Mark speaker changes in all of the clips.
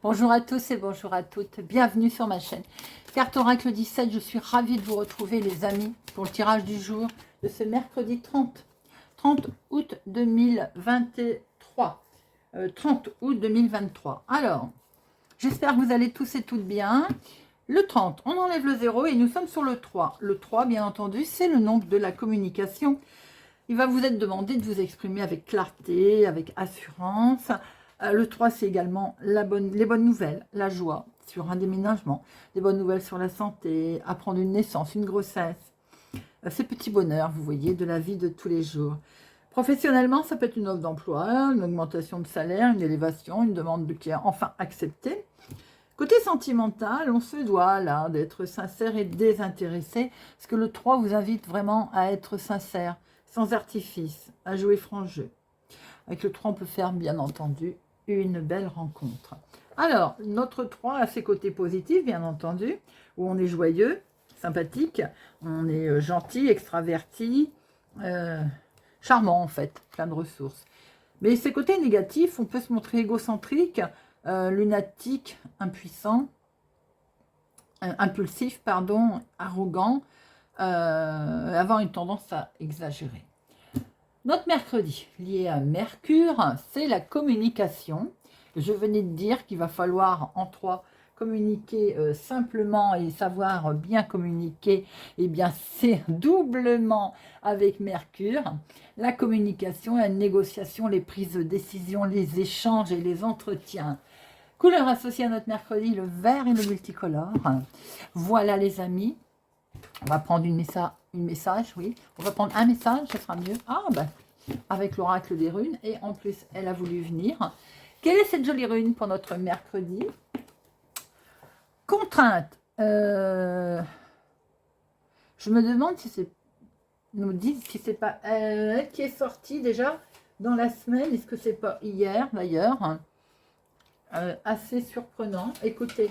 Speaker 1: Bonjour à tous et bonjour à toutes, bienvenue sur ma chaîne. Carte Oracle 17, je suis ravie de vous retrouver les amis pour le tirage du jour de ce mercredi 30 août 2023. 30 août 2023. Alors, j'espère que vous allez tous et toutes bien. Le 30, on enlève le 0 et nous sommes sur le 3. Le 3, bien entendu, c'est le nombre de la communication. Il va vous être demandé de vous exprimer avec clarté, avec assurance. Le 3, c'est également les bonnes nouvelles, la joie sur un déménagement, des bonnes nouvelles sur la santé, apprendre une naissance, une grossesse. Ces petits bonheurs, vous voyez, de la vie de tous les jours. Professionnellement, ça peut être une offre d'emploi, une augmentation de salaire, une élévation, une demande qui est enfin acceptée. Côté sentimental, on se doit là d'être sincère et désintéressé, parce que le 3 vous invite vraiment à être sincère, sans artifice, à jouer franc jeu. Avec le 3, on peut faire, bien entendu, une belle rencontre. Alors, notre 3 a ses côtés positifs, bien entendu, où on est joyeux, sympathique, on est gentil, extraverti, charmant en fait, plein de ressources. Mais ses côtés négatifs, on peut se montrer égocentrique, lunatique, impuissant, impulsif, pardon, arrogant, avoir une tendance à exagérer. Notre mercredi, lié à Mercure, c'est la communication. Je venais de dire qu'il va falloir en 3 communiquer simplement et savoir bien communiquer. Eh bien, c'est doublement avec Mercure. La communication, la négociation, les prises de décision, les échanges et les entretiens. Couleur associée à notre mercredi, le vert et le multicolore. Voilà les amis. On va prendre un message, oui. On va prendre un message, ce sera mieux. Ah, ben, avec l'oracle des runes. Et en plus, elle a voulu venir. Quelle est cette jolie rune pour notre mercredi? Contrainte. Je me demande si c'est... Nous disent si c'est pas elle qui est sortie déjà dans la semaine. Est-ce que c'est pas hier, d'ailleurs? Assez surprenant. Écoutez,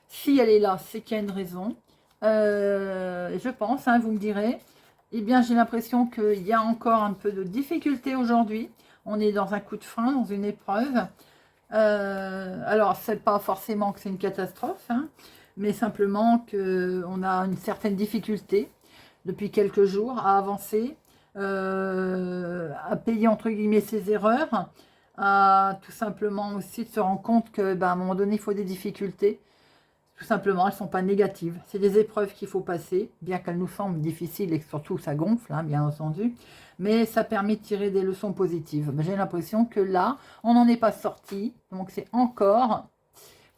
Speaker 1: si elle est là, c'est qu'il y a une raison. Je pense, hein, vous me direz. Eh bien, j'ai l'impression qu'il y a encore un peu de difficulté aujourd'hui. On est dans un coup de frein, dans une épreuve. Alors, c'est pas forcément que c'est une catastrophe, hein, mais simplement qu'on a une certaine difficulté depuis quelques jours à avancer, à payer entre guillemets ses erreurs, à tout simplement aussi de se rendre compte que, à un moment donné, il faut des difficultés. Tout simplement, elles ne sont pas négatives. C'est des épreuves qu'il faut passer, bien qu'elles nous semblent difficiles et que surtout ça gonfle, hein, bien entendu. Mais ça permet de tirer des leçons positives. J'ai l'impression que là, on n'en est pas sorti. Donc c'est encore,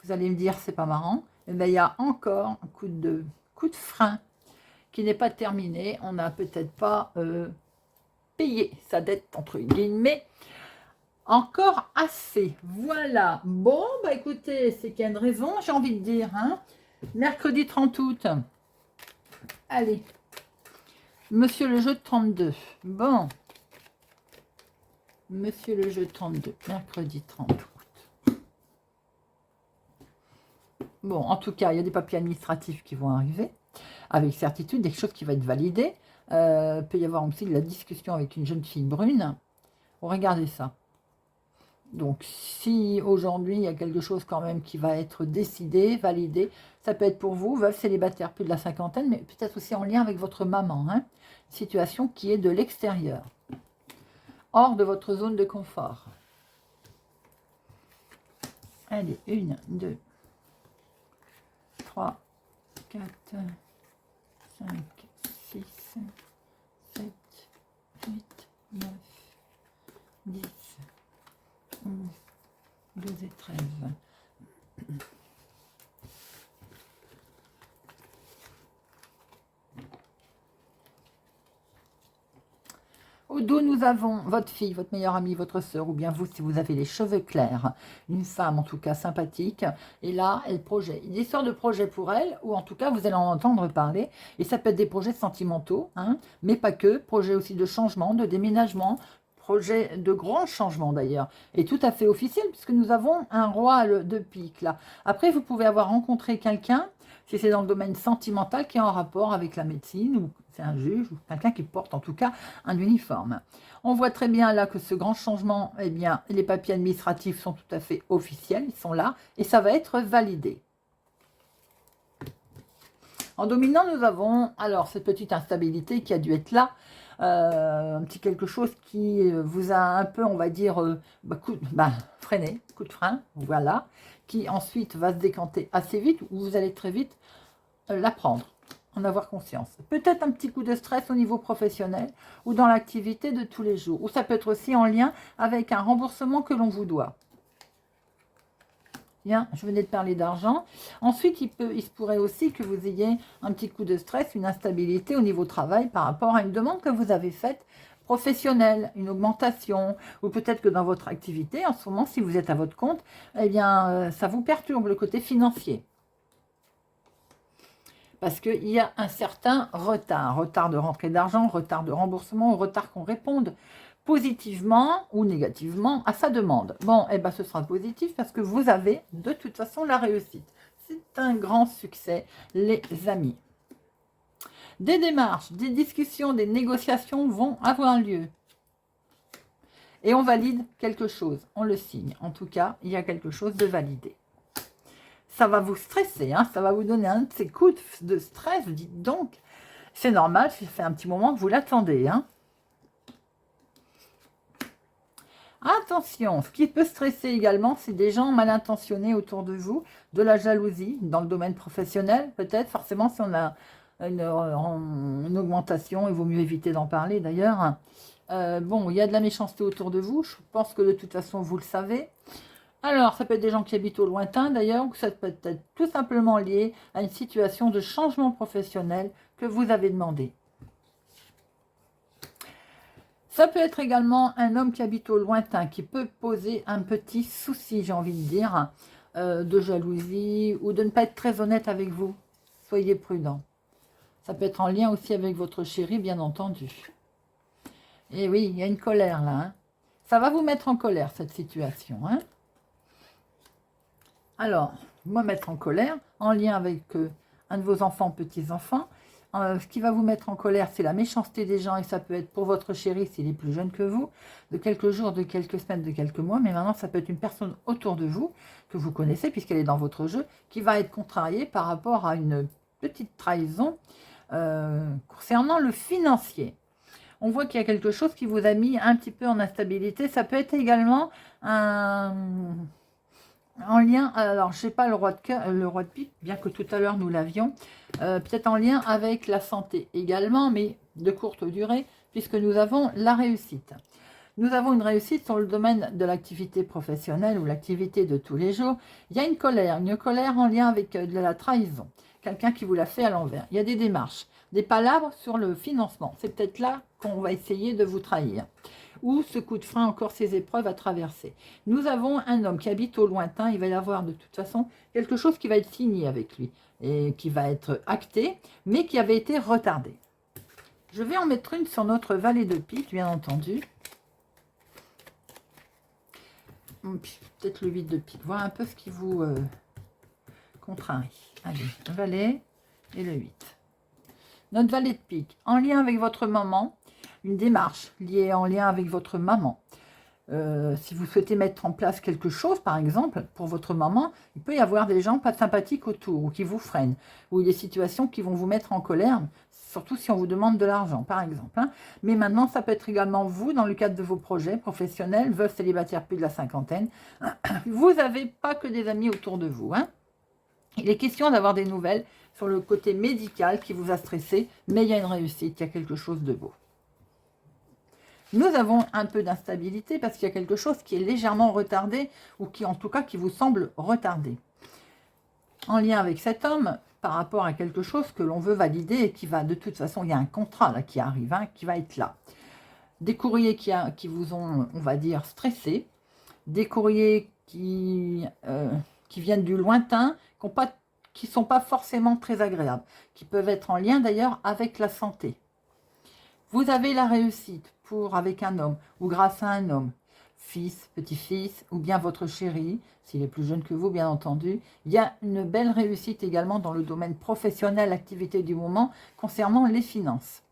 Speaker 1: vous allez me dire, c'est pas marrant, mais il y a encore un coup de frein qui n'est pas terminé. On n'a peut-être pas payé sa dette, entre guillemets, encore assez. Voilà. Bon, bah écoutez, c'est qu'il y a une raison, j'ai envie de dire. Hein. Mercredi 30 août. Allez. Monsieur le jeu de 32. Bon. Monsieur le jeu de 32. Mercredi 30 août. Bon, en tout cas, il y a des papiers administratifs qui vont arriver. Avec certitude, des choses qui vont être validées. Peut y avoir aussi de la discussion avec une jeune fille brune. Regardez ça. Donc, si aujourd'hui, il y a quelque chose quand même qui va être décidé, validé, ça peut être pour vous, veuve célibataire, plus de la cinquantaine, mais peut-être aussi en lien avec votre maman. Hein, situation qui est de l'extérieur, hors de votre zone de confort. Allez, 1, 2, 3, 4, 5, 6, 7, 8, 9, 10. 12 et 13. Au dos, nous avons votre fille, votre meilleure amie, votre sœur, ou bien vous, si vous avez les cheveux clairs, une femme en tout cas sympathique, et là, elle projette. Une histoire de projet pour elle, ou en tout cas, vous allez en entendre parler, et ça peut être des projets sentimentaux, hein, mais pas que, projets aussi de changement, de déménagement, projet de grand changement d'ailleurs, et tout à fait officiel, puisque nous avons un roi de pique là. Après, vous pouvez avoir rencontré quelqu'un, si c'est dans le domaine sentimental, qui est en rapport avec la médecine, ou c'est un juge, ou quelqu'un qui porte en tout cas un uniforme. On voit très bien là que ce grand changement, eh bien, les papiers administratifs sont tout à fait officiels, ils sont là, et ça va être validé. En dominant, nous avons alors cette petite instabilité qui a dû être là, un petit quelque chose qui vous a un peu, on va dire, freiné, coup de frein, voilà, qui ensuite va se décanter assez vite, ou vous allez très vite l'apprendre, en avoir conscience. Peut-être un petit coup de stress au niveau professionnel, ou dans l'activité de tous les jours, ou ça peut être aussi en lien avec un remboursement que l'on vous doit. Bien, je venais de parler d'argent. Ensuite, il se pourrait aussi que vous ayez un petit coup de stress, une instabilité au niveau travail par rapport à une demande que vous avez faite professionnelle, une augmentation, ou peut-être que dans votre activité, en ce moment, si vous êtes à votre compte, eh bien, ça vous perturbe le côté financier. Parce qu'il y a un certain retard de rentrée d'argent, retard de remboursement, retard qu'on réponde positivement ou négativement à sa demande. Bon, eh ben, ce sera positif parce que vous avez de toute façon la réussite. C'est un grand succès, les amis. Des démarches, des discussions, des négociations vont avoir lieu. Et on valide quelque chose, on le signe. En tout cas, il y a quelque chose de validé. Ça va vous stresser, hein, ça va vous donner un de ces coups de stress, dites donc. C'est normal, ça fait un petit moment que vous l'attendez, hein. Attention, ce qui peut stresser également, c'est des gens mal intentionnés autour de vous, de la jalousie dans le domaine professionnel, peut-être, forcément si on a une augmentation, il vaut mieux éviter d'en parler d'ailleurs. Bon, il y a de la méchanceté autour de vous, je pense que de toute façon vous le savez. Alors, ça peut être des gens qui habitent au lointain d'ailleurs, ou ça peut être tout simplement lié à une situation de changement professionnel que vous avez demandé. Ça peut être également un homme qui habite au lointain, qui peut poser un petit souci, j'ai envie de dire, de jalousie ou de ne pas être très honnête avec vous. Soyez prudent. Ça peut être en lien aussi avec votre chéri, bien entendu. Et oui, il y a une colère là. Hein. Ça va vous mettre en colère, cette situation. Hein. Alors, me mettre en colère, en lien avec un de vos enfants, petits-enfants. Ce qui va vous mettre en colère, c'est la méchanceté des gens, et ça peut être pour votre chéri s'il est plus jeune que vous, de quelques jours, de quelques semaines, de quelques mois, mais maintenant ça peut être une personne autour de vous, que vous connaissez, puisqu'elle est dans votre jeu, qui va être contrariée par rapport à une petite trahison concernant le financier. On voit qu'il y a quelque chose qui vous a mis un petit peu en instabilité. Ça peut être également en lien, alors je sais pas le roi de pique, bien que tout à l'heure nous l'avions, peut-être en lien avec la santé également, mais de courte durée, puisque nous avons la réussite. Nous avons une réussite sur le domaine de l'activité professionnelle ou l'activité de tous les jours. Il y a une colère en lien avec de la trahison, quelqu'un qui vous l'a fait à l'envers. Il y a des démarches, des palabres sur le financement. C'est peut-être là qu'on va essayer de vous trahir. Ou ce coup de frein, encore ces épreuves à traverser. Nous avons un homme qui habite au lointain, il va y avoir de toute façon quelque chose qui va être signé avec lui, et qui va être acté, mais qui avait été retardé. Je vais en mettre une sur notre valet de pique, bien entendu. Peut-être le 8 de pique, voir un peu ce qui vous contrarie. Allez, le valet et le 8. Notre valet de pique, en lien avec votre maman, une démarche liée en lien avec votre maman. Si vous souhaitez mettre en place quelque chose, par exemple, pour votre maman, il peut y avoir des gens pas sympathiques autour, ou qui vous freinent, ou des situations qui vont vous mettre en colère, surtout si on vous demande de l'argent, par exemple. Hein. Mais maintenant, ça peut être également vous, dans le cadre de vos projets professionnels, veuve célibataire plus de la cinquantaine. Vous n'avez pas que des amis autour de vous. Hein. Il est question d'avoir des nouvelles sur le côté médical qui vous a stressé, mais il y a une réussite, il y a quelque chose de beau. Nous avons un peu d'instabilité parce qu'il y a quelque chose qui est légèrement retardé, ou qui en tout cas qui vous semble retardé. En lien avec cet homme, par rapport à quelque chose que l'on veut valider et qui va, de toute façon, il y a un contrat là qui arrive, hein, qui va être là. Des courriers qui vous ont, on va dire, stressé, des courriers qui viennent du lointain, qui ne sont pas forcément très agréables, qui peuvent être en lien d'ailleurs avec la santé. Vous avez la réussite avec un homme ou grâce à un homme, fils, petit-fils ou bien votre chéri, s'il est plus jeune que vous, bien entendu. Il y a une belle réussite également dans le domaine professionnel, activité du moment, concernant les finances.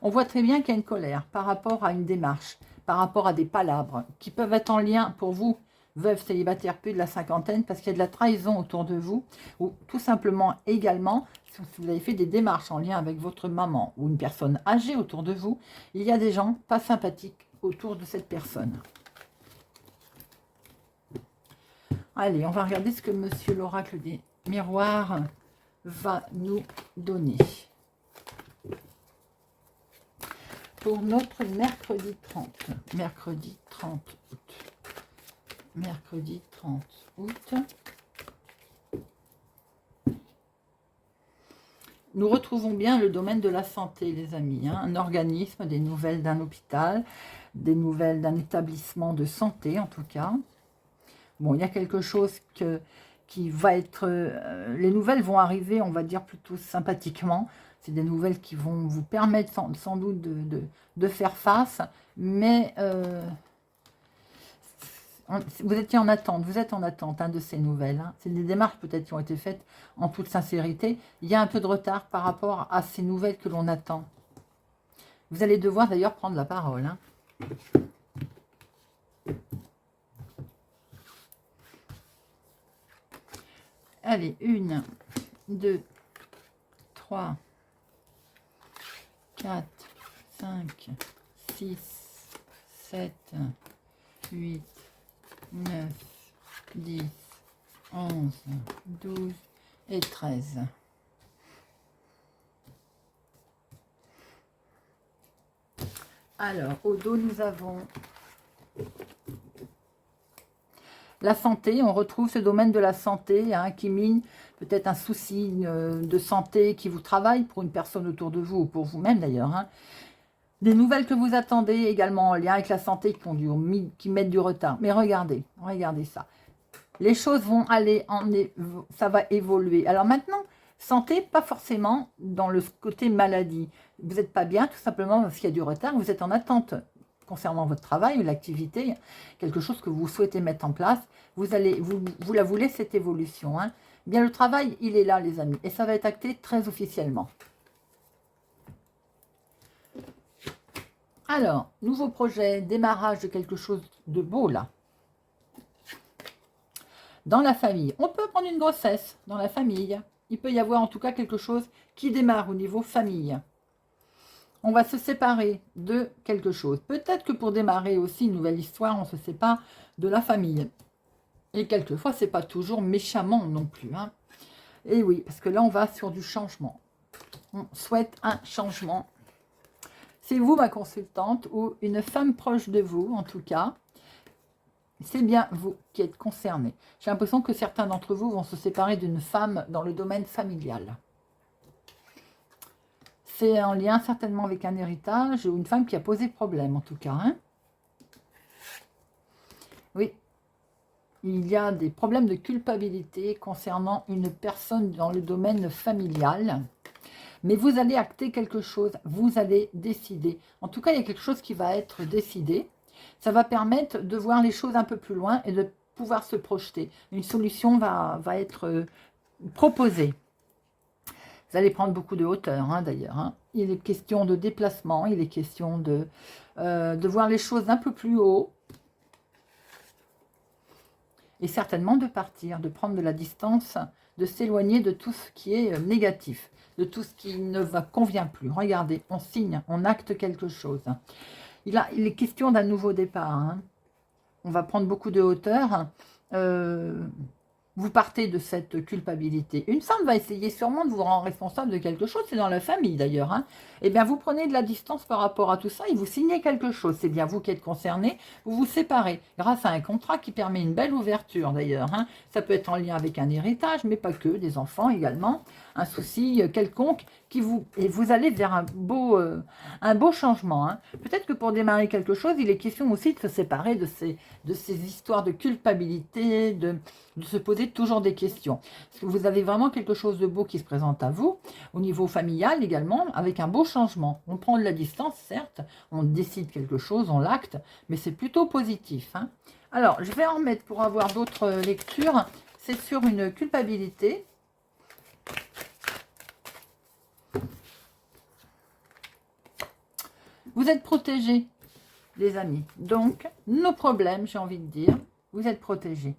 Speaker 1: On voit très bien qu'il y a une colère par rapport à une démarche, par rapport à des palabres qui peuvent être en lien pour vous, veuve célibataire plus de la cinquantaine, parce qu'il y a de la trahison autour de vous, ou tout simplement également, si vous avez fait des démarches en lien avec votre maman ou une personne âgée autour de vous, il y a des gens pas sympathiques autour de cette personne. Allez, on va regarder ce que Monsieur l'Oracle des Miroirs va nous donner. Pour notre mercredi 30. Mercredi 30 août. Mercredi 30 août. Nous retrouvons bien le domaine de la santé, les amis. Hein, un organisme, des nouvelles d'un hôpital, des nouvelles d'un établissement de santé, en tout cas. Bon, il y a quelque chose qui va être... les nouvelles vont arriver, on va dire, plutôt sympathiquement. C'est des nouvelles qui vont vous permettre sans doute de faire face. Mais vous étiez en attente, vous êtes en attente de ces nouvelles. Hein. C'est des démarches peut-être qui ont été faites en toute sincérité. Il y a un peu de retard par rapport à ces nouvelles que l'on attend. Vous allez devoir d'ailleurs prendre la parole. Hein. Allez, 1, 2, 3, 4, 5, 6, 7, 8, 9, 10, 11, 12 et 13. Alors, au dos, nous avons la santé. On retrouve ce domaine de la santé qui mine peut-être un souci de santé qui vous travaille pour une personne autour de vous ou pour vous-même d'ailleurs. Hein. Des nouvelles que vous attendez également en lien avec la santé qui mettent du retard. Mais regardez ça. Les choses vont aller, ça va évoluer. Alors maintenant, santé, pas forcément dans le côté maladie. Vous n'êtes pas bien tout simplement parce qu'il y a du retard. Vous êtes en attente concernant votre travail ou l'activité, quelque chose que vous souhaitez mettre en place. Vous la voulez cette évolution. Hein. Bien, le travail, il est là, les amis. Et ça va être acté très officiellement. Alors, nouveau projet, démarrage de quelque chose de beau, là. Dans la famille. On peut prendre une grossesse dans la famille. Il peut y avoir en tout cas quelque chose qui démarre au niveau famille. On va se séparer de quelque chose. Peut-être que pour démarrer aussi une nouvelle histoire, on se sépare de la famille. Et quelquefois, ce n'est pas toujours méchamment non plus. Hein. Et oui, parce que là, on va sur du changement. On souhaite un changement. C'est vous, ma consultante, ou une femme proche de vous, en tout cas. C'est bien vous qui êtes concerné. J'ai l'impression que certains d'entre vous vont se séparer d'une femme dans le domaine familial. C'est en lien certainement avec un héritage ou une femme qui a posé problème, en tout cas. Hein. Oui. Il y a des problèmes de culpabilité concernant une personne dans le domaine familial. Mais vous allez acter quelque chose, vous allez décider. En tout cas, il y a quelque chose qui va être décidé. Ça va permettre de voir les choses un peu plus loin et de pouvoir se projeter. Une solution va être proposée. Vous allez prendre beaucoup de hauteur, hein, d'ailleurs. Hein. Il est question de déplacement, il est question de voir les choses un peu plus haut. Et certainement de partir, de prendre de la distance, de s'éloigner de tout ce qui est négatif, de tout ce qui ne vous convient plus. Regardez, on signe, on acte quelque chose. Il est question d'un nouveau départ. Hein. On va prendre beaucoup de hauteur. Vous partez de cette culpabilité. Une femme va essayer sûrement de vous rendre responsable de quelque chose. C'est dans la famille d'ailleurs. Hein. Eh bien, vous prenez de la distance par rapport à tout ça et vous signez quelque chose. C'est bien vous qui êtes concerné. Vous vous séparez grâce à un contrat qui permet une belle ouverture d'ailleurs. Hein. Ça peut être en lien avec un héritage, mais pas que, des enfants également. Un souci quelconque et vous allez vers un beau changement. Hein. Peut-être que pour démarrer quelque chose, il est question aussi de se séparer de ces histoires de culpabilité, de se poser toujours des questions. Parce que vous avez vraiment quelque chose de beau qui se présente à vous, au niveau familial également, avec un beau changement. On prend de la distance, certes, on décide quelque chose, on l'acte, mais c'est plutôt positif. Hein. Alors, je vais en remettre pour avoir d'autres lectures. C'est sur une culpabilité. Vous êtes protégés, les amis. Donc, nos problèmes, j'ai envie de dire, vous êtes protégés.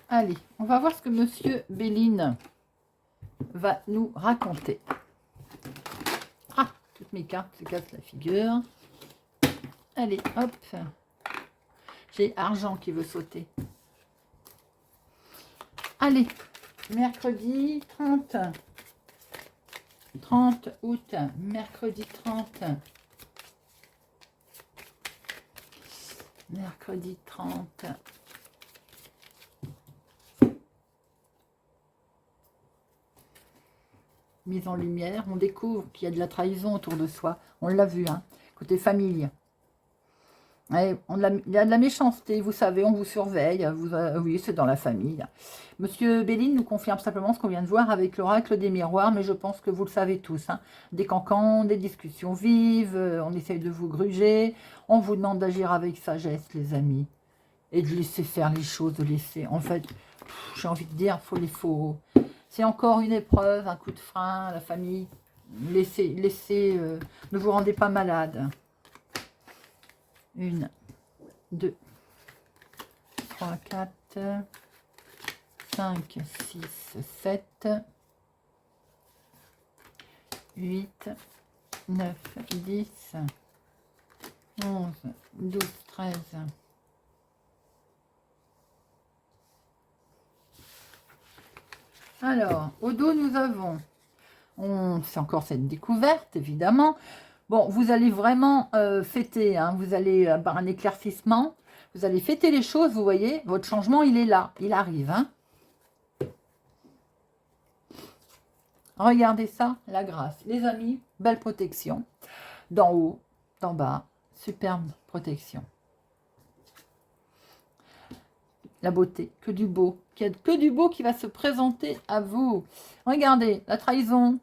Speaker 1: Allez, on va voir ce que Monsieur Béline va nous raconter. Ah, toutes mes cartes se cassent la figure. Allez, hop. J'ai argent qui veut sauter. Allez, mercredi 30 août, mercredi 30. Mercredi 30. Mise en lumière, on découvre qu'il y a de la trahison autour de soi. On l'a vu, hein, côté famille. Et il y a de la méchanceté, vous savez, on vous surveille. Oui, c'est dans la famille. Monsieur Béline nous confirme simplement ce qu'on vient de voir avec l'oracle des miroirs, mais je pense que vous le savez tous. Hein, des cancans, des discussions vives, on essaye de vous gruger, on vous demande d'agir avec sagesse, les amis, et de laisser faire les choses, de laisser... En fait, j'ai envie de dire, c'est encore une épreuve, un coup de frein, la famille. Laissez, ne vous rendez pas malade. 1, 2, 3, 4, 5, 6, 7, 8, 9, 10, 11, 12, 13. Alors, au dos, nous avons, c'est encore cette découverte, évidemment. Bon, vous allez vraiment fêter, hein, vous allez avoir un éclaircissement, vous allez fêter les choses, vous voyez, votre changement, il est là, il arrive. Hein. Regardez ça, la grâce. Les amis, belle protection. D'en haut, d'en bas, superbe protection. La beauté, que du beau, que du beau qui va se présenter à vous. Regardez, la trahison,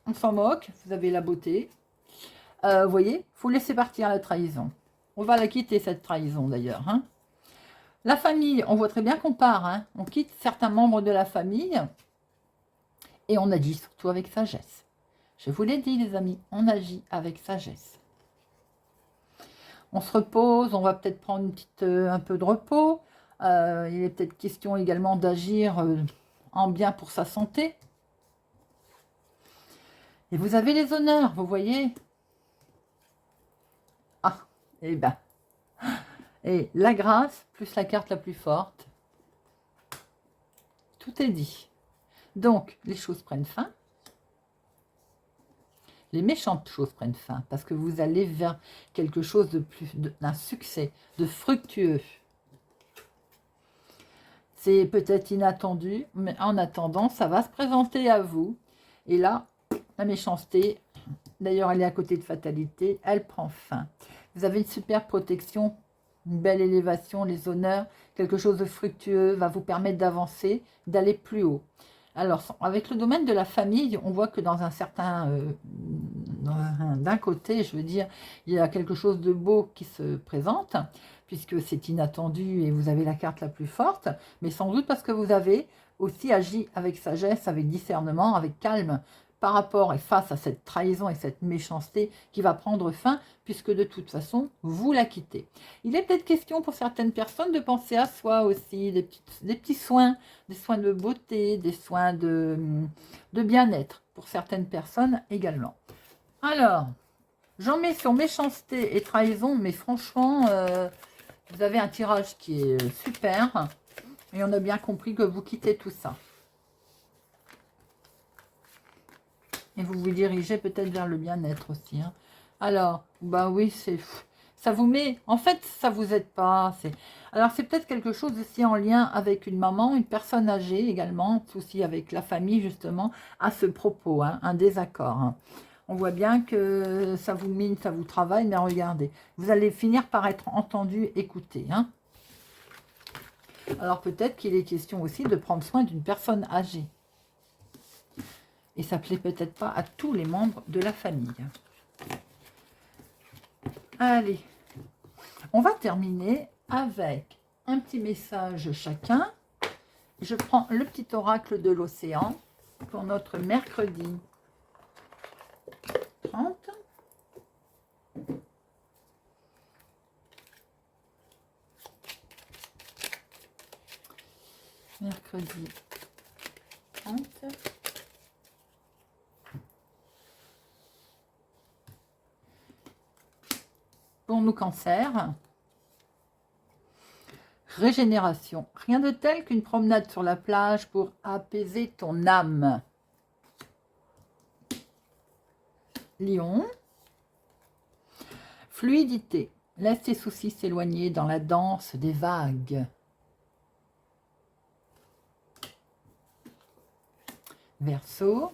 Speaker 1: on s'en moque, vous avez la beauté. Vous voyez, il faut laisser partir la trahison. On va la quitter, cette trahison, d'ailleurs. Hein. La famille, on voit très bien qu'on part. Hein. On quitte certains membres de la famille et on agit surtout avec sagesse. Je vous l'ai dit, les amis, on agit avec sagesse. On se repose, on va peut-être prendre un peu de repos. Il est peut-être question également d'agir en bien pour sa santé. Et vous avez les honneurs, vous voyez. Ah, et ben. Et la grâce, plus la carte la plus forte. Tout est dit. Donc, les choses prennent fin. Les méchantes choses prennent fin. Parce que vous allez vers quelque chose de plus, d'un succès, de fructueux. C'est peut-être inattendu, mais en attendant, ça va se présenter à vous. Et là, la méchanceté, d'ailleurs, elle est à côté de fatalité, elle prend fin. Vous avez une super protection, une belle élévation, les honneurs, quelque chose de fructueux va vous permettre d'avancer, d'aller plus haut. Alors, avec le domaine de la famille, on voit que dans un certain... d'un côté, je veux dire, il y a quelque chose de beau qui se présente, puisque c'est inattendu et vous avez la carte la plus forte, mais sans doute parce que vous avez aussi agi avec sagesse, avec discernement, avec calme, par rapport et face à cette trahison et cette méchanceté qui va prendre fin, puisque de toute façon, vous la quittez. Il est peut-être question pour certaines personnes de penser à soi aussi, des petits soins, des soins de beauté, des soins de bien-être, pour certaines personnes également. Alors, j'en mets sur méchanceté et trahison, mais franchement, vous avez un tirage qui est super, et on a bien compris que vous quittez tout ça. Et vous vous dirigez peut-être vers le bien-être aussi. Hein. Alors, bah oui, Ça vous met, en fait, ça vous aide pas. Alors, c'est peut-être quelque chose aussi en lien avec une maman, une personne âgée également, aussi avec la famille, justement, à ce propos, hein, un désaccord. Hein. On voit bien que ça vous mine, ça vous travaille, mais regardez, vous allez finir par être entendu, écouté. Hein. Alors, peut-être qu'il est question aussi de prendre soin d'une personne âgée. Et ça ne plaît peut-être pas à tous les membres de la famille. Allez, on va terminer avec un petit message chacun. Je prends le petit oracle de l'océan pour notre mercredi 30. Mercredi 30. Pour nous cancers, régénération. Rien de tel qu'une promenade sur la plage pour apaiser ton âme. Lion. Fluidité. Laisse tes soucis s'éloigner dans la danse des vagues. Verseau.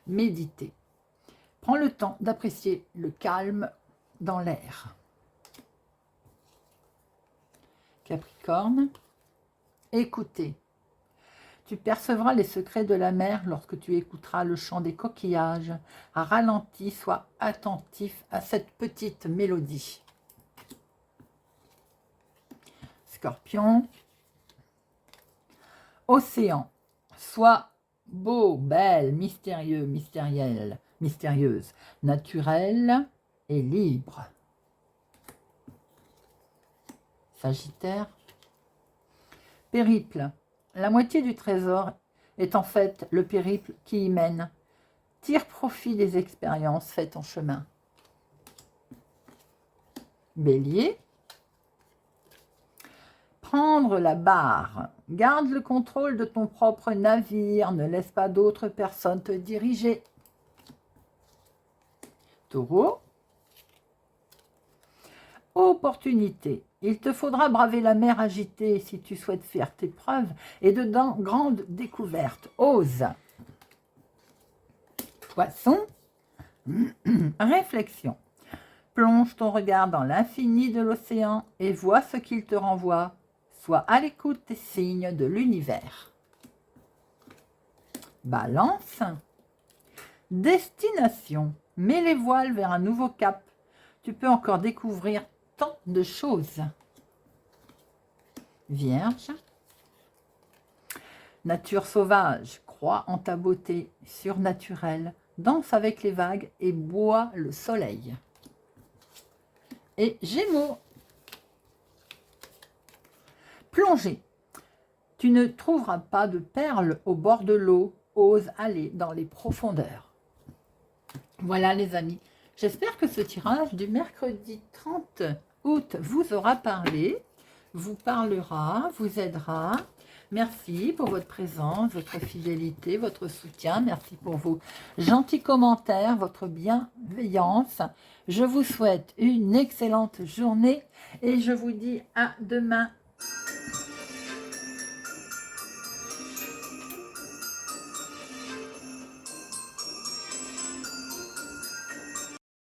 Speaker 1: Méditer. Prends le temps d'apprécier le calme dans l'air. Capricorne. Écoutez. Tu percevras les secrets de la mer lorsque tu écouteras le chant des coquillages. À ralenti, sois attentif à cette petite mélodie. Scorpion. Océan. Sois beau, belle, mystérieux, mystérielle, mystérieuse, naturelle et libre. Sagittaire. Périple. La moitié du trésor est en fait le périple qui y mène. Tire profit des expériences faites en chemin. Bélier. Prendre la barre. Garde le contrôle de ton propre navire. Ne laisse pas d'autres personnes te diriger. Taureau. Opportunité. Il te faudra braver la mer agitée si tu souhaites faire tes preuves et de grandes découvertes. Ose. Poisson. Réflexion. Plonge ton regard dans l'infini de l'océan et vois ce qu'il te renvoie. Sois à l'écoute des signes de l'univers. Balance. Destination. Mets les voiles vers un nouveau cap. Tu peux encore découvrir tant de choses. Vierge. Nature sauvage. Crois en ta beauté surnaturelle. Danse avec les vagues et bois le soleil. Et Gémeaux. Plongée. Tu ne trouveras pas de perles au bord de l'eau. Ose aller dans les profondeurs. Voilà les amis. J'espère que ce tirage du mercredi 30 août vous aura parlé, vous parlera, vous aidera. Merci pour votre présence, votre fidélité, votre soutien. Merci pour vos gentils commentaires, votre bienveillance. Je vous souhaite une excellente journée et je vous dis à demain